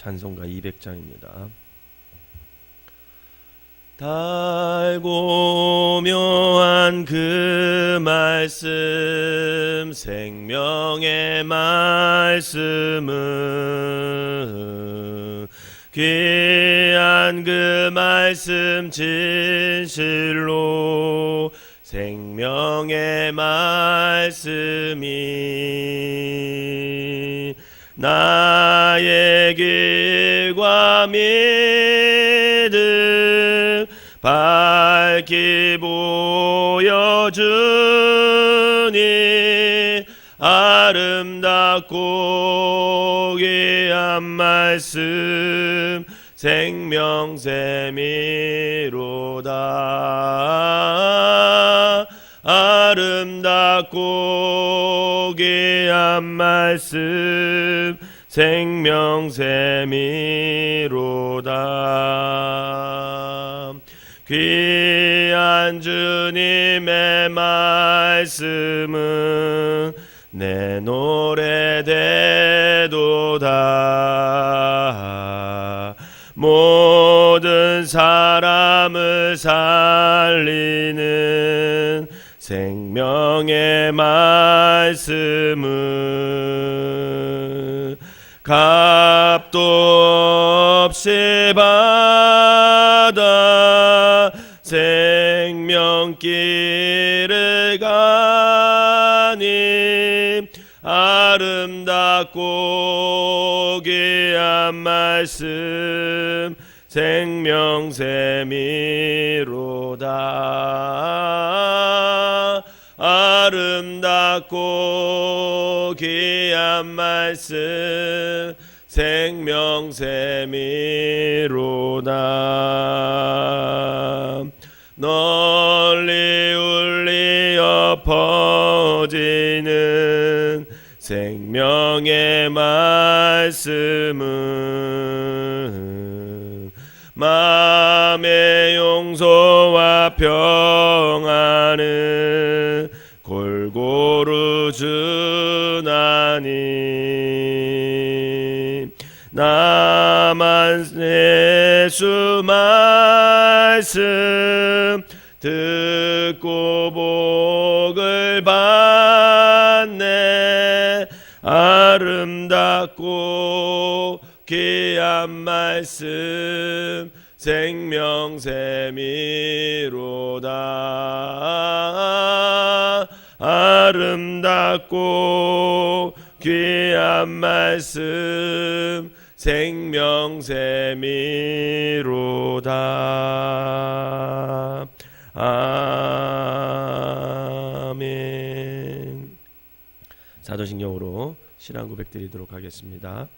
찬송가 200장입니다. 달고 묘한 그 말씀, 생명의 말씀은 귀한 그 말씀 진실로 생명의 말씀이 나의 길과 믿음 밝히 보여주니 아름답고 귀한 말씀 생명샘이로다. 아름답고 귀한 말씀 생명샘이로다. 귀한 주님의 말씀은 내 노래되도다. 모든 사람을 살리는 생명의 말씀은 값도 없이 받아 생명길을 가니 아름답고 귀한 말씀 생명샘이로다. 아름답고 귀한 말씀 생명샘이로다. 널리 울리어 퍼지는 생명의 말씀은 마음의 용서와 평안은 골고루 주나니 나만 예수 말씀 듣고 복을 받네. 아름답고 귀한 말씀 생명샘이로다. 아름답고 귀한 말씀 생명샘이로다. 아멘. 사도신경으로 신앙 고백 드리도록 하겠습니다.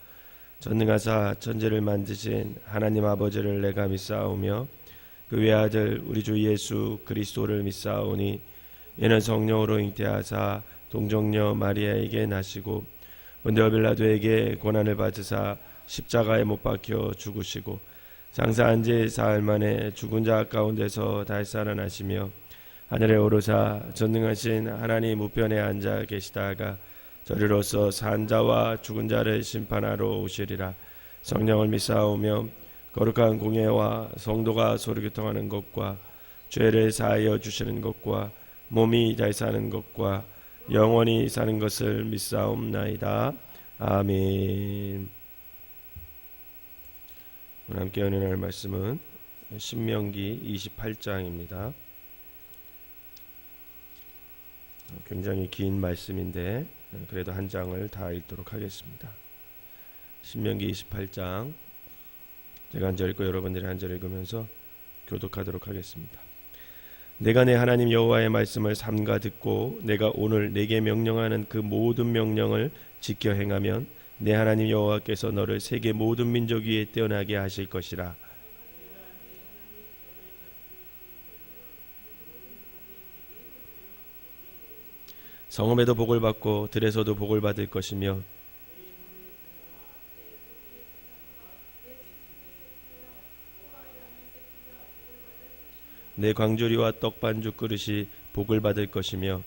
전능하사 천지를 만드신 하나님 아버지를 내가 믿사오며 그 외아들 우리 주 예수 그리스도를 믿사오니 이는 성령으로 잉태하사 동정녀 마리아에게 나시고 본디오 빌라도에게 고난을 받으사 십자가에 못 박혀 죽으시고 장사한 지 사흘 만에 죽은 자 가운데서 다시 살아나시며 하늘에 오르사 전능하신 하나님 우편에 앉아 계시다가 저리로서 산 자와 죽은 자를 심판하러 오시리라. 성령을 믿사오며 거룩한 공예와 성도가 서로 교통하는 것과 죄를 사하여 주시는 것과 몸이 잘 사는 것과 영원히 사는 것을 믿사옵나이다. 아멘. 오늘 함께 은혜할 말씀은 신명기 28장입니다. 굉장히 긴 말씀인데 그래도 한 장을 다 읽도록 하겠습니다. 신명기 28장 제가 한 절 읽고 여러분들이 한 절 읽으면서 교독하도록 하겠습니다. 내가 내 하나님 여호와의 말씀을 삼가 듣고 내가 오늘 내게 명령하는 그 모든 명령을 지켜 행하면 내 하나님 여호와께서 너를 세계 모든 민족 위에 뛰어나게 하실 것이라. 성읍에도 복을 받고 들에서도 복을 받을 것이며 내 광주리와 떡반죽 그릇이 복을 받을 것이며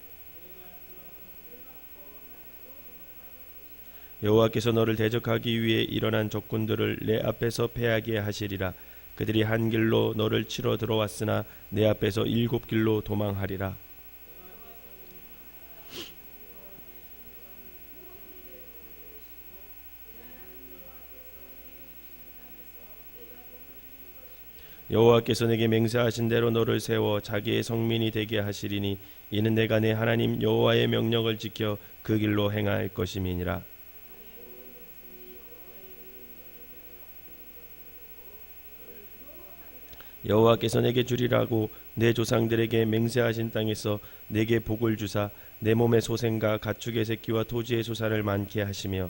여호와께서 너를 대적하기 위해 일어난 적군들을 내 앞에서 패하게 하시리라. 그들이 한 길로 너를 치러 들어왔으나 내 앞에서 7길로 도망하리라. 여호와께서 내게 맹세하신 대로 너를 세워 자기의 성민이 되게 하시리니 이는 내가 내 하나님 여호와의 명령을 지켜 그 길로 행할 것임이니라. 여호와께서 내게 주리라고 내 조상들에게 맹세하신 땅에서 내게 복을 주사 내 몸의 소생과 가축의 새끼와 토지의 소산을 많게 하시며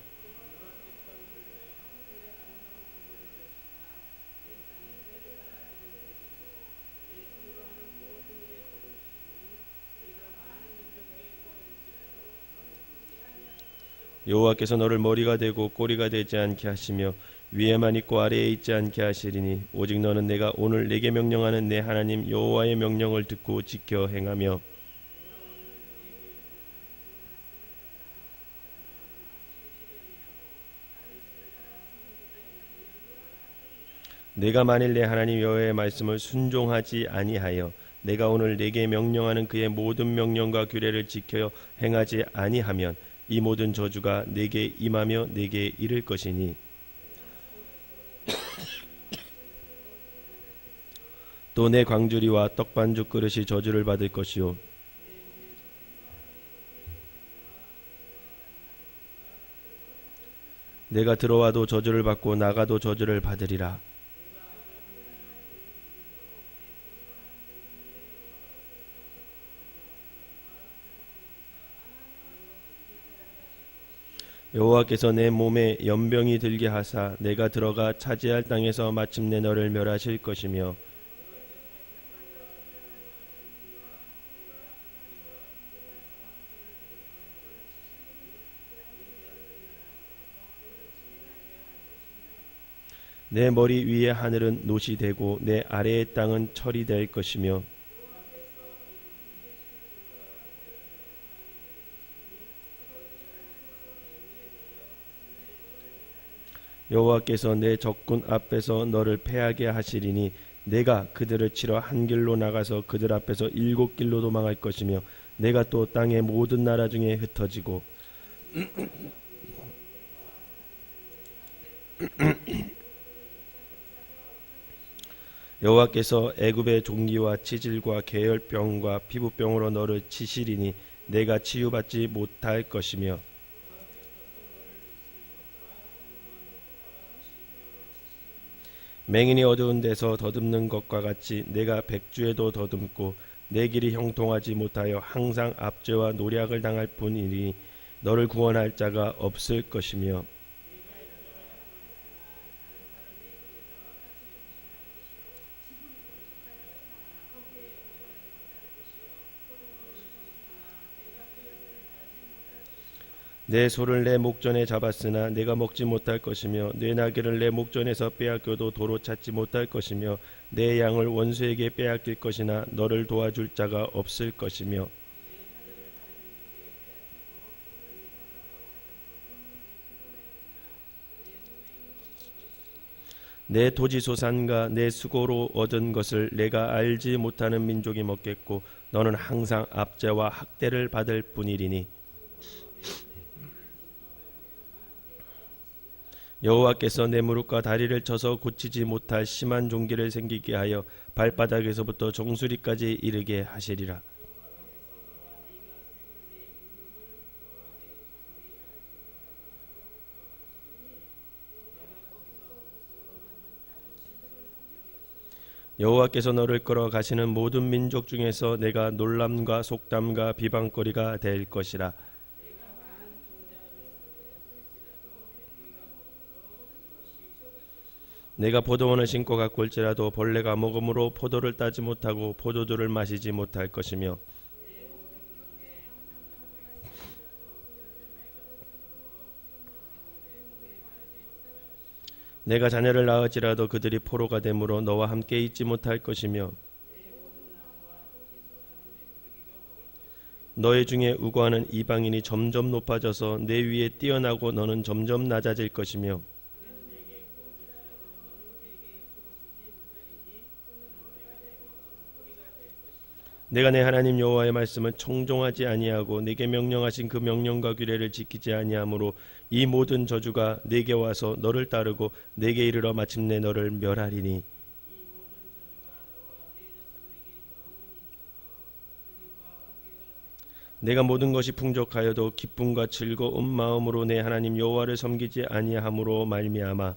여호와께서 너를 머리가 되고 꼬리가 되지 않게 하시며 위에만 있고 아래에 있지 않게 하시리니 오직 너는 내가 오늘 내게 명령하는 내 하나님 여호와의 명령을 듣고 지켜 행하며 내가 만일 내 하나님 여호와의 말씀을 순종하지 아니하여 내가 오늘 내게 명령하는 그의 모든 명령과 규례를 지켜 행하지 아니하면 이 모든 저주가 내게 임하며 내게 이를 것이니 또 내 광주리와 떡반죽 그릇이 저주를 받을 것이요 내가 들어와도 저주를 받고 나가도 저주를 받으리라. 여호와께서 내 몸에 연병이 들게 하사 내가 들어가 차지할 땅에서 마침내 너를 멸하실 것이며 내 머리 위에 하늘은 놋이 되고 내 아래의 땅은 철이 될 것이며 여호와께서 내 적군 앞에서 너를 패하게 하시리니 내가 그들을 치러 한 길로 나가서 그들 앞에서 7길로 도망할 것이며 내가 또 땅의 모든 나라 중에 흩어지고 여호와께서 애굽의 종기와 치질과 계열병과 피부병으로 너를 치시리니 내가 치유받지 못할 것이며 맹인이 어두운 데서 더듬는 것과 같이 내가 백주에도 더듬고 내 길이 형통하지 못하여 항상 압제와 노략을 당할 뿐이니 너를 구원할 자가 없을 것이며 내 소를 내 목전에 잡았으나 내가 먹지 못할 것이며 내 나귀를 내 목전에서 빼앗겨도 도로 찾지 못할 것이며 내 양을 원수에게 빼앗길 것이나 너를 도와줄 자가 없을 것이며 내 토지 소산과 내 수고로 얻은 것을 내가 알지 못하는 민족이 먹겠고 너는 항상 압제와 학대를 받을 뿐이리니 여호와께서 내 무릎과 다리를 쳐서 고치지 못할 심한 종기를 생기게 하여 발바닥에서부터 정수리까지 이르게 하시리라. 여호와께서 너를 끌어 가시는 모든 민족 중에서 내가 놀람과 속담과 비방거리가 될 것이라. 내가 포도원을 심고 가꿀지라도 벌레가 먹음으로 포도를 따지 못하고 포도주를 마시지 못할 것이며 내가 자녀를 낳을지라도 그들이 포로가 되므로 너와 함께 있지 못할 것이며 너희 중에 우고하는 이방인이 점점 높아져서 내 위에 뛰어나고 너는 점점 낮아질 것이며 내가 내 하나님 여호와의 말씀을 청종하지 아니하고 내게 명령하신 그 명령과 규례를 지키지 아니하므로 이 모든 저주가 내게 와서 너를 따르고 내게 이르러 마침내 너를 멸하리니 내가 모든 것이 풍족하여도 기쁨과 즐거운 마음으로 내 하나님 여호와를 섬기지 아니함으로 말미암아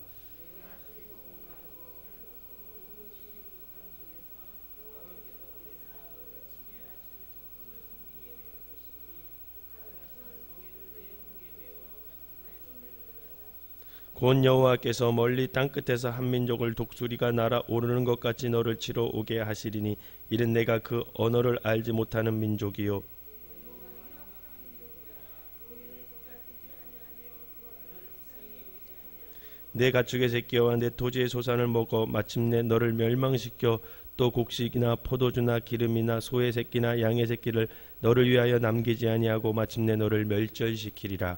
곧 여호와께서 멀리 땅끝에서 한 민족을 독수리가 날아오르는 것 같이 너를 치러 오게 하시리니 이는 내가 그 언어를 알지 못하는 민족이요 내 가축의 새끼와 내 토지의 소산을 먹어 마침내 너를 멸망시켜 또 곡식이나 포도주나 기름이나 소의 새끼나 양의 새끼를 너를 위하여 남기지 아니하고 마침내 너를 멸절시키리라.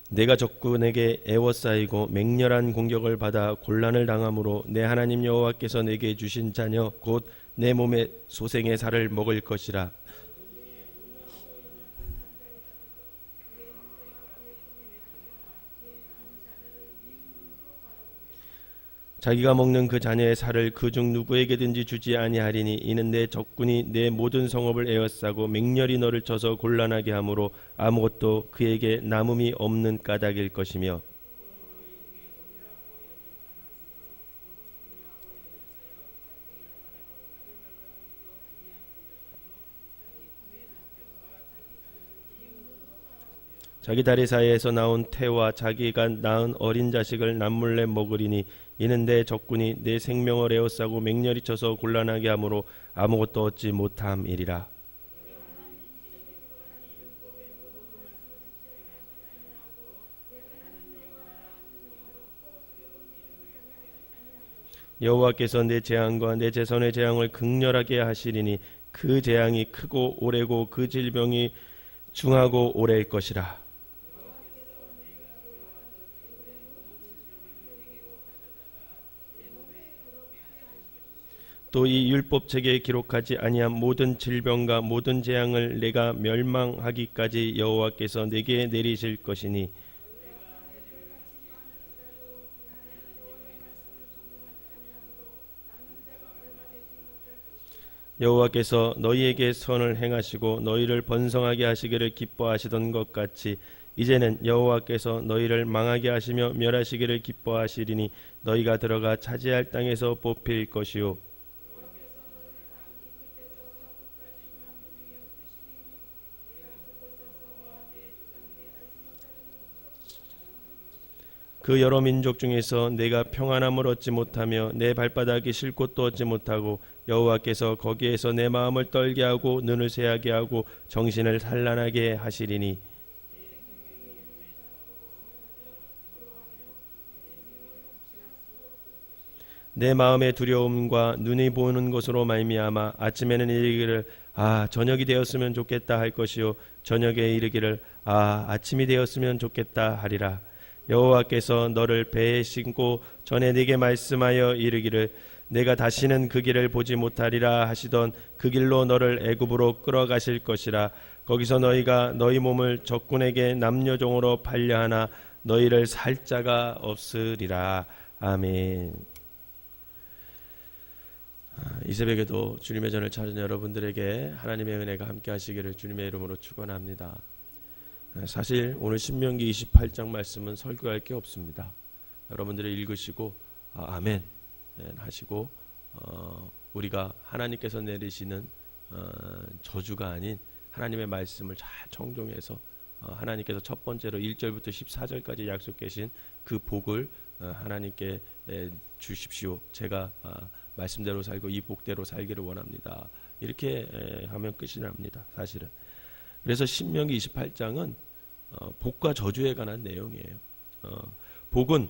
내가 적군에게 애워싸이고 맹렬한 공격을 받아 곤란을 당함으로 내 하나님 여호와께서 내게 주신 자녀 곧 내 몸의 소생의 살을 먹을 것이라. 자기가 먹는 그 자녀의 살을 그중 누구에게든지 주지 아니하리니 이는 내 적군이 내 모든 성읍을 에워싸고 맹렬히 너를 쳐서 곤란하게 하므로 아무것도 그에게 남음이 없는 까닭일 것이며 자기 다리 사이에서 나온 태와 자기가 낳은 어린 자식을 남몰래 먹으리니 이는 내 적군이 내 생명을 에워싸고 맹렬히 쳐서 곤란하게 하므로 아무것도 얻지 못함이리라. 여호와께서 내 재앙과 내 제선의 재앙을 극렬하게 하시리니 그 재앙이 크고 오래고 그 질병이 중하고 오래일 것이라. 또 이 율법책에 기록하지 아니한 모든 질병과 모든 재앙을 내가 멸망하기까지 여호와께서 내게 내리실 것이니 여호와께서 너희에게 선을 행하시고 너희를 번성하게 하시기를 기뻐하시던 것 같이 이제는 여호와께서 너희를 망하게 하시며 멸하시기를 기뻐하시리니 너희가 들어가 차지할 땅에서 뽑힐 것이요 그 여러 민족 중에서 내가 평안함을 얻지 못하며 내 발바닥이 쉴 곳도 얻지 못하고 여호와께서 거기에서 내 마음을 떨게 하고 눈을 새하게 하고 정신을 산란하게 하시리니 내 마음의 두려움과 눈이 보는 것으로 말미암아 아침에는 이르기를 저녁이 되었으면 좋겠다 할 것이요 저녁에 이르기를 아침이 되었으면 좋겠다 하리라. 여호와께서 너를 배에 싣고 전에 네게 말씀하여 이르기를 내가 다시는 그 길을 보지 못하리라 하시던 그 길로 너를 애굽으로 끌어가실 것이라. 거기서 너희가 너희 몸을 적군에게 남녀종으로 팔려하나 너희를 살 자가 없으리라. 아멘. 이 새벽에도 주님의 전을 찾은 여러분들에게 하나님의 은혜가 함께 하시기를 주님의 이름으로 축원합니다. 사실 오늘 신명기 28장 말씀은 설교할 게 없습니다. 여러분들이 읽으시고 아멘 하시고 우리가 하나님께서 내리시는 저주가 아닌 하나님의 말씀을 잘 청종해서 하나님께서 첫 번째로 1절부터 14절까지 약속하신 그 복을 하나님께 주십시오. 제가 말씀대로 살고 이 복대로 살기를 원합니다. 이렇게 하면 끝이 납니다. 사실은. 그래서 신명기 28장은 복과 저주에 관한 내용이에요. 복은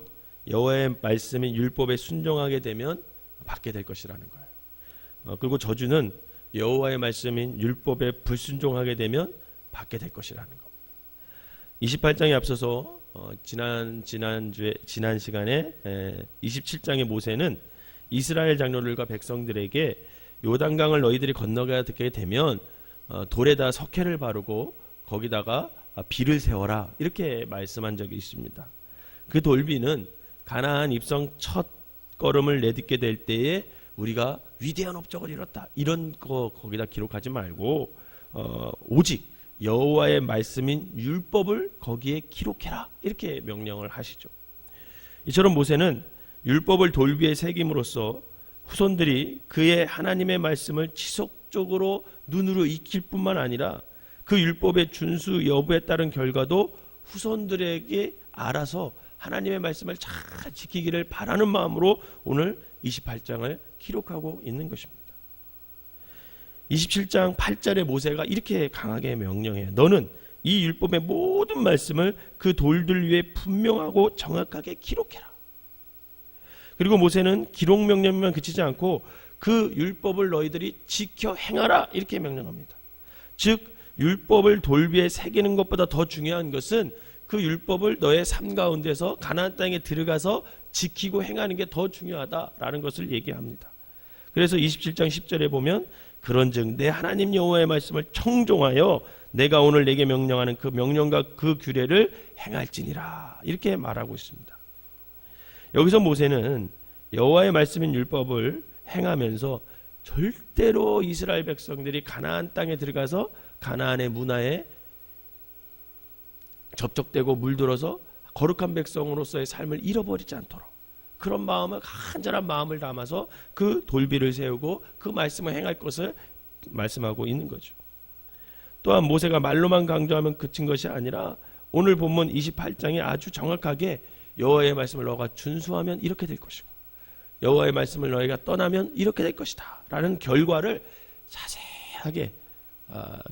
여호와의 말씀인 율법에 순종하게 되면 받게 될 것이라는 거예요. 그리고 저주는 여호와의 말씀인 율법에 불순종하게 되면 받게 될 것이라는 겁니다. 28장에 앞서서 지난 시간에 27장의 모세는 이스라엘 장로들과 백성들에게 요단강을 너희들이 건너가게 되면 돌에다 석회를 바르고 거기다가 비를 세워라 이렇게 말씀한 적이 있습니다. 그 돌비는 가나안 입성 첫 걸음을 내딛게 될 때에 우리가 위대한 업적을 이뤘다 이런 거 거기다 기록하지 말고 오직 여호와의 말씀인 율법을 거기에 기록해라 이렇게 명령을 하시죠. 이처럼 모세는 율법을 돌비에 새김으로써 후손들이 그의 하나님의 말씀을 지속적으로 눈으로 익힐 뿐만 아니라 그 율법의 준수 여부에 따른 결과도 후손들에게 알아서 하나님의 말씀을 잘 지키기를 바라는 마음으로 오늘 28장을 기록하고 있는 것입니다. 27장 8절에 모세가 이렇게 강하게 명령해요. 너는 이 율법의 모든 말씀을 그 돌들 위에 분명하고 정확하게 기록해라. 그리고 모세는 기록 명령만 그치지 않고 그 율법을 너희들이 지켜 행하라 이렇게 명령합니다. 즉 율법을 돌비에 새기는 것보다 더 중요한 것은 그 율법을 너의 삶 가운데서 가나안 땅에 들어가서 지키고 행하는 게 더 중요하다라는 것을 얘기합니다. 그래서 27장 10절에 보면 그런즉 내 하나님 여호와의 말씀을 청종하여 내가 오늘 내게 명령하는 그 명령과 그 규례를 행할지니라 이렇게 말하고 있습니다. 여기서 모세는 여호와의 말씀인 율법을 행하면서 절대로 이스라엘 백성들이 가나안 땅에 들어가서 가나안의 문화에 접촉되고 물들어서 거룩한 백성으로서의 삶을 잃어버리지 않도록 그런 마음을 간절한 마음을 담아서 그 돌비를 세우고 그 말씀을 행할 것을 말씀하고 있는 거죠. 또한 모세가 말로만 강조하면 그친 것이 아니라 오늘 본문 28장에 아주 정확하게 여호와의 말씀을 너가 준수하면 이렇게 될 것이고 여호와의 말씀을 너희가 떠나면 이렇게 될 것이다 라는 결과를 자세하게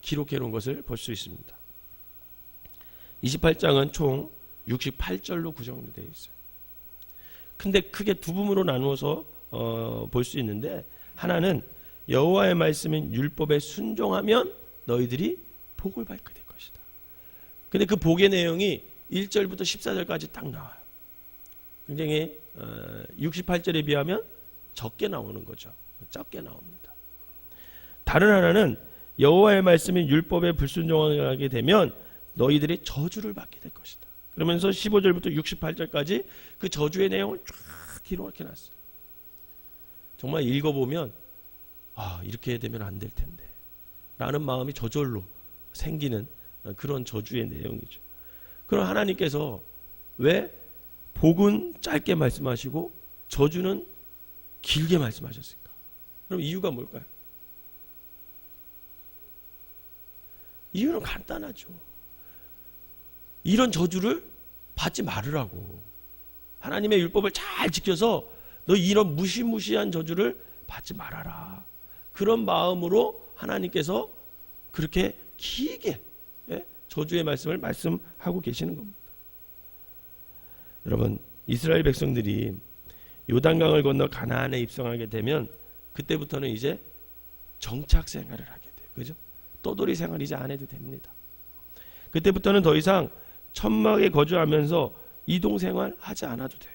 기록해 놓은 것을 볼 수 있습니다. 28장은 총 68절로 구성되어 있어요. 근데 크게 두 부분으로 나누어서 볼 수 있는데 하나는 여호와의 말씀인 율법에 순종하면 너희들이 복을 받게 될 것이다. 근데 그 복의 내용이 1절부터 14절까지 딱 나와요. 굉장히 68절에 비하면 적게 나오는 거죠. 적게 나옵니다. 다른 하나는 여호와의 말씀인 율법에 불순종하게 되면 너희들이 저주를 받게 될 것이다. 그러면서 15절부터 68절까지 그 저주의 내용을 쫙 기록해 놨어요. 정말 읽어보면 이렇게 되면 안 될 텐데 라는 마음이 저절로 생기는 그런 저주의 내용이죠. 그럼 하나님께서 왜 복은 짧게 말씀하시고 저주는 길게 말씀하셨을까? 그럼 이유가 뭘까요? 이유는 간단하죠. 이런 저주를 받지 말으라고. 하나님의 율법을 잘 지켜서 너 이런 무시무시한 저주를 받지 말아라. 그런 마음으로 하나님께서 그렇게 길게 저주의 말씀을 말씀하고 계시는 겁니다. 여러분, 이스라엘 백성들이 요단강을 건너 가나안에 입성하게 되면 그때부터는 이제 정착 생활을 하게 돼요. 그죠? 떠돌이 생활 이제 안 해도 됩니다. 그때부터는 더 이상 천막에 거주하면서 이동 생활 하지 않아도 돼요.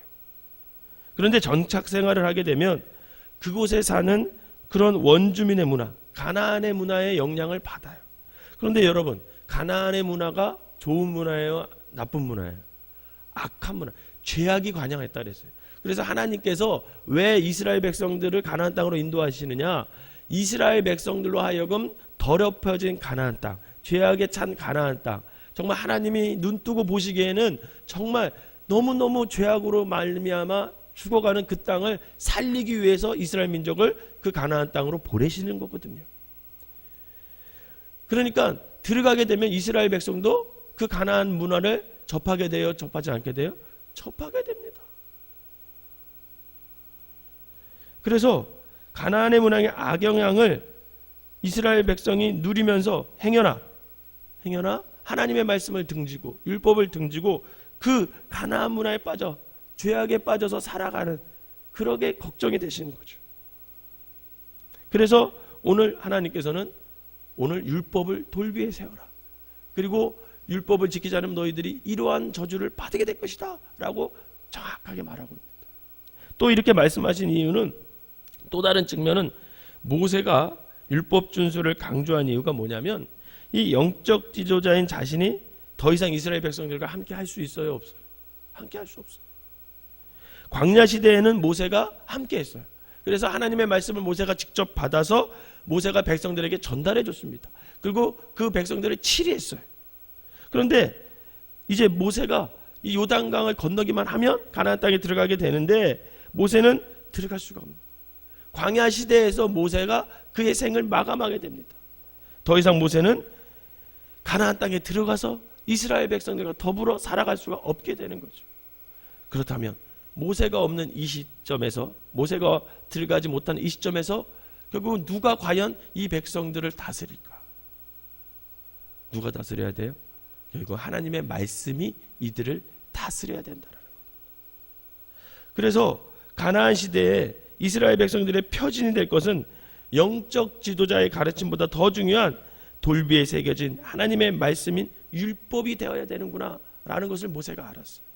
그런데 정착 생활을 하게 되면 그곳에 사는 그런 원주민의 문화, 가나안의 문화의 영향을 받아요. 그런데 여러분, 가나안의 문화가 좋은 문화예요? 나쁜 문화예요? 악한 문화, 죄악이 관영했다 그랬어요. 그래서 하나님께서 왜 이스라엘 백성들을 가나안 땅으로 인도하시느냐? 이스라엘 백성들로 하여금 더럽혀진 가나안 땅, 죄악에 찬 가나안 땅, 정말 하나님이 눈뜨고 보시기에는 정말 너무너무 죄악으로 말미암아 죽어가는 그 땅을 살리기 위해서 이스라엘 민족을 그 가나안 땅으로 보내시는 거거든요. 그러니까 들어가게 되면 이스라엘 백성도 그 가나안 문화를 접하게 돼요? 접하지 않게 돼요? 접하게 됩니다. 그래서 가나안의 문화의 악영향을 이스라엘 백성이 누리면서 행여나 하나님의 말씀을 등지고 율법을 등지고 그 가나안 문화에 빠져 죄악에 빠져서 살아가는 그러게 걱정이 되시는 거죠. 그래서 오늘 하나님께서는 오늘 율법을 돌비에 세워라. 그리고 율법을 지키지 않으면 너희들이 이러한 저주를 받게 될 것이다 라고 정확하게 말하고 있습니다. 또 이렇게 말씀하신 이유는 또 다른 측면은 모세가 율법 준수를 강조한 이유가 뭐냐면 이 영적 지도자인 자신이 더 이상 이스라엘 백성들과 함께 할 수 있어요, 없어요? 함께 할 수 없어요. 광야 시대에는 모세가 함께 했어요. 그래서 하나님의 말씀을 모세가 직접 받아서 모세가 백성들에게 전달해 줬습니다. 그리고 그 백성들을 치리했어요. 그런데 이제 모세가 이 요단강을 건너기만 하면 가나안 땅에 들어가게 되는데 모세는 들어갈 수가 없는 광야 시대에서 모세가 그의 생을 마감하게 됩니다. 더 이상 모세는 가나안 땅에 들어가서 이스라엘 백성들과 더불어 살아갈 수가 없게 되는 거죠. 그렇다면 모세가 없는 이 시점에서 모세가 들어가지 못하는 이 시점에서 결국은 누가 과연 이 백성들을 다스릴까? 누가 다스려야 돼요? 결국 하나님의 말씀이 이들을 다스려야 된다는 겁니다. 그래서 가나안 시대에 이스라엘 백성들의 표징이 될 것은 영적 지도자의 가르침보다 더 중요한 돌비에 새겨진 하나님의 말씀인 율법이 되어야 되는구나 라는 것을 모세가 알았어요.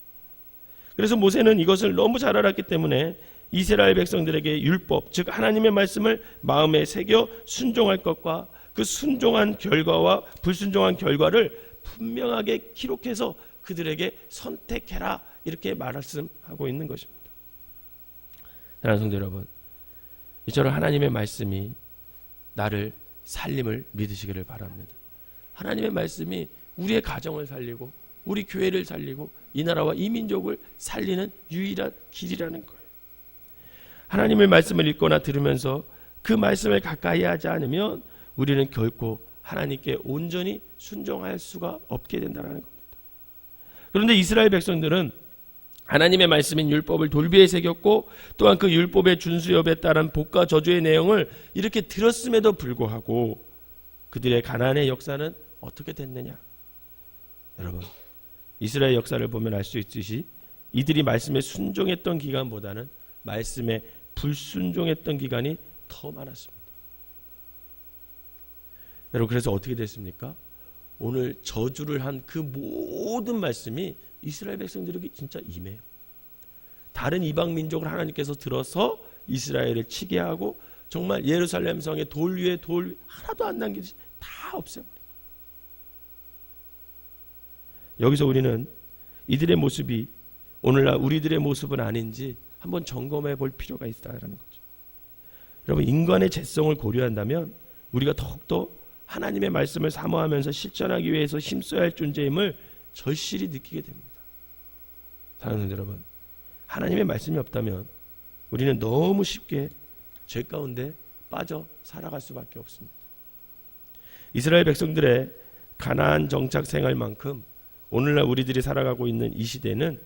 그래서 모세는 이것을 너무 잘 알았기 때문에 이스라엘 백성들에게 율법, 즉 하나님의 말씀을 마음에 새겨 순종할 것과 그 순종한 결과와 불순종한 결과를 분명하게 기록해서 그들에게 선택해라 이렇게 말씀하고 있는 것입니다. 사랑하는 성도 여러분, 이처럼 하나님의 말씀이 나를 살림을 믿으시기를 바랍니다. 하나님의 말씀이 우리의 가정을 살리고 우리 교회를 살리고 이 나라와 이 민족을 살리는 유일한 길이라는 거예요. 하나님의 말씀을 읽거나 들으면서 그 말씀을 가까이 하지 않으면 우리는 결코 하나님께 온전히 순종할 수가 없게 된다는 겁니다. 그런데 이스라엘 백성들은 하나님의 말씀인 율법을 돌비에 새겼고 또한 그 율법의 준수협에 따른 복과 저주의 내용을 이렇게 들었음에도 불구하고 그들의 가나안의 역사는 어떻게 됐느냐? 여러분, 이스라엘 역사를 보면 알 수 있듯이 이들이 말씀에 순종했던 기간보다는 말씀에 불순종했던 기간이 더 많았습니다. 여러분, 그래서 어떻게 됐습니까? 오늘 저주를 한 그 모든 말씀이 이스라엘 백성들에게 진짜 임해요. 다른 이방 민족을 하나님께서 들어서 이스라엘을 치게 하고 정말 예루살렘 성의 돌 위에 돌 하나도 안 남기듯이 다 없애버려요. 여기서 우리는 이들의 모습이 오늘날 우리들의 모습은 아닌지 한번 점검해 볼 필요가 있다는 거죠. 여러분, 인간의 죄성을 고려한다면 우리가 더욱더 하나님의 말씀을 사모하면서 실천하기 위해서 힘써야 할 존재임을 절실히 느끼게 됩니다. 사랑하는 여러분, 하나님의 말씀이 없다면 우리는 너무 쉽게 죄 가운데 빠져 살아갈 수밖에 없습니다. 이스라엘 백성들의 가나안 정착 생활만큼 오늘날 우리들이 살아가고 있는 이 시대는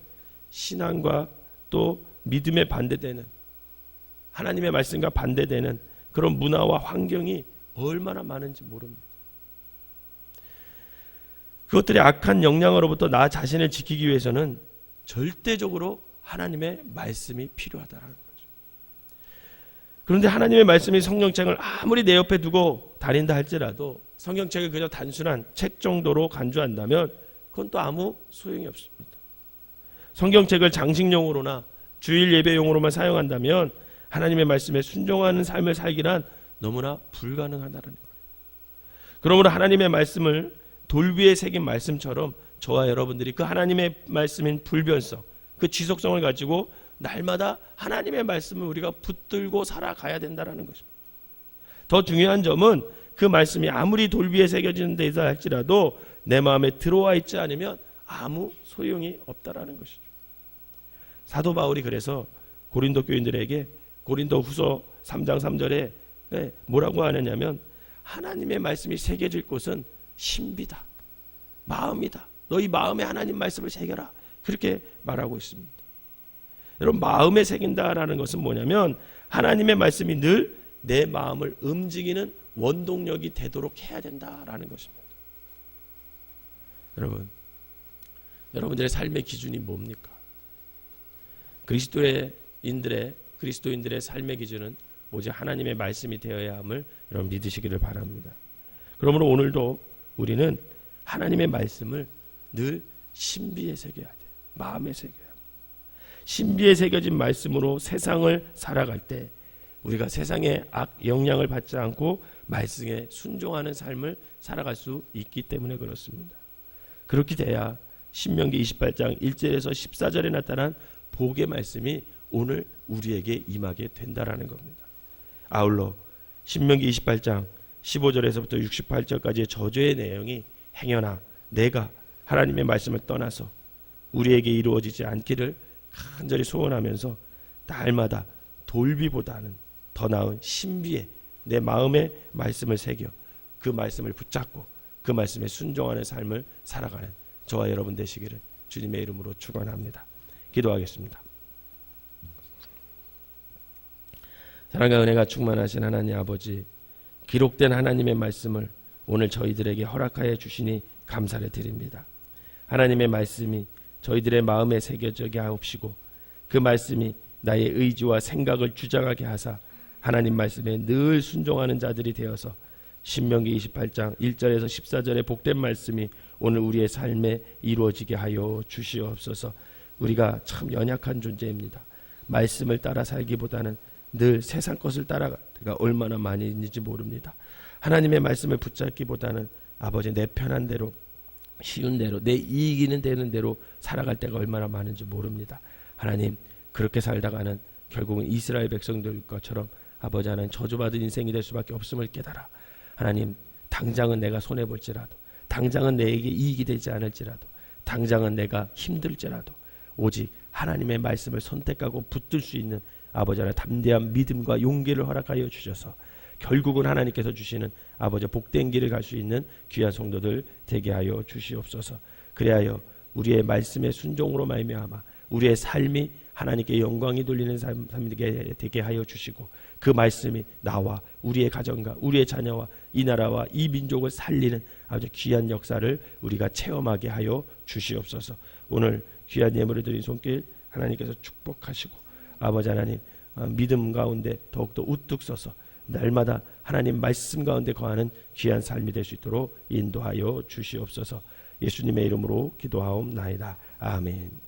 신앙과 또 믿음에 반대되는 하나님의 말씀과 반대되는 그런 문화와 환경이 얼마나 많은지 모릅니다. 그것들의 악한 영향으로부터 나 자신을 지키기 위해서는 절대적으로 하나님의 말씀이 필요하다는 거죠. 그런데 하나님의 말씀이 성경책을 아무리 내 옆에 두고 다닌다 할지라도 성경책을 그저 단순한 책 정도로 간주한다면 그건 또 아무 소용이 없습니다. 성경책을 장식용으로나 주일 예배용으로만 사용한다면 하나님의 말씀에 순종하는 삶을 살기란 너무나 불가능하다는 거예요. 그러므로 하나님의 말씀을 돌 위에 새긴 말씀처럼 저와 여러분들이 그 하나님의 말씀인 불변성, 그 지속성을 가지고 날마다 하나님의 말씀을 우리가 붙들고 살아가야 된다는 것입니다. 더 중요한 점은 그 말씀이 아무리 돌 위에 새겨지는 데이다 할지라도 내 마음에 들어와 있지 않으면 아무 소용이 없다라는 것이죠. 사도 바울이 그래서 고린도 교인들에게 고린도 후서 3장 3절에 뭐라고 하느냐면 하나님의 말씀이 새겨질 곳은 신비다, 마음이다. 너희 마음에 하나님 말씀을 새겨라. 그렇게 말하고 있습니다. 여러분, 마음에 새긴다라는 것은 뭐냐면 하나님의 말씀이 늘 내 마음을 움직이는 원동력이 되도록 해야 된다라는 것입니다. 여러분들의 삶의 기준이 뭡니까? 그리스도인들의 삶의 기준은 오직 하나님의 말씀이 되어야 함을 여러분 믿으시기를 바랍니다. 그러므로 오늘도 우리는 하나님의 말씀을 늘 신비에 새겨야 돼요. 마음에 새겨야 합니다. 신비에 새겨진 말씀으로 세상을 살아갈 때 우리가 세상의 악 영향을 받지 않고 말씀에 순종하는 삶을 살아갈 수 있기 때문에 그렇습니다. 그렇게 돼야 신명기 28장 1절에서 14절에 나타난 복의 말씀이 오늘 우리에게 임하게 된다라는 겁니다. 아울러 신명기 28장 15절에서부터 68절까지의 저주의 내용이 행여나 내가 하나님의 말씀을 떠나서 우리에게 이루어지지 않기를 간절히 소원하면서 날마다 돌비보다는 더 나은 신비에 내 마음의 말씀을 새겨 그 말씀을 붙잡고 그 말씀에 순종하는 삶을 살아가는 저와 여러분 되시기를 주님의 이름으로 축원합니다. 기도하겠습니다. 사랑과 은혜가 충만하신 하나님 아버지, 기록된 하나님의 말씀을 오늘 저희들에게 허락하여 주시니 감사를 드립니다. 하나님의 말씀이 저희들의 마음에 새겨지게 하옵시고 그 말씀이 나의 의지와 생각을 주장하게 하사 하나님 말씀에 늘 순종하는 자들이 되어서 신명기 28장 1절에서 14절의 복된 말씀이 오늘 우리의 삶에 이루어지게 하여 주시옵소서. 우리가 참 연약한 존재입니다. 말씀을 따라 살기보다는 늘 세상 것을 따라가 얼마나 많이 있는지 모릅니다. 하나님의 말씀을 붙잡기보다는 아버지 내 편한 대로 쉬운 대로 내 이익이 되는 대로 살아갈 때가 얼마나 많은지 모릅니다. 하나님 그렇게 살다가는 결국은 이스라엘 백성들 것처럼 아버지 하나님 저주받은 인생이 될 수밖에 없음을 깨달아 하나님 당장은 내가 손해볼지라도 당장은 내게 이익이 되지 않을지라도 당장은 내가 힘들지라도 오직 하나님의 말씀을 선택하고 붙들 수 있는 아버지 하나님 담대한 믿음과 용기를 허락하여 주셔서 결국은 하나님께서 주시는 아버지 복된 길을 갈 수 있는 귀한 성도들 되게 하여 주시옵소서. 그래야 우리의 말씀의 순종으로 말미암아 우리의 삶이 하나님께 영광이 돌리는 삶이 되게 하여 주시고 그 말씀이 나와 우리의 가정과 우리의 자녀와 이 나라와 이 민족을 살리는 아주 귀한 역사를 우리가 체험하게 하여 주시옵소서. 오늘 귀한 예물을 드린 손길 하나님께서 축복하시고 아버지 하나님 믿음 가운데 더욱더 우뚝 서서 날마다 하나님 말씀 가운데 거하는 귀한 삶이 될 수 있도록 인도하여 주시옵소서. 예수님의 이름으로 기도하옵나이다. 아멘.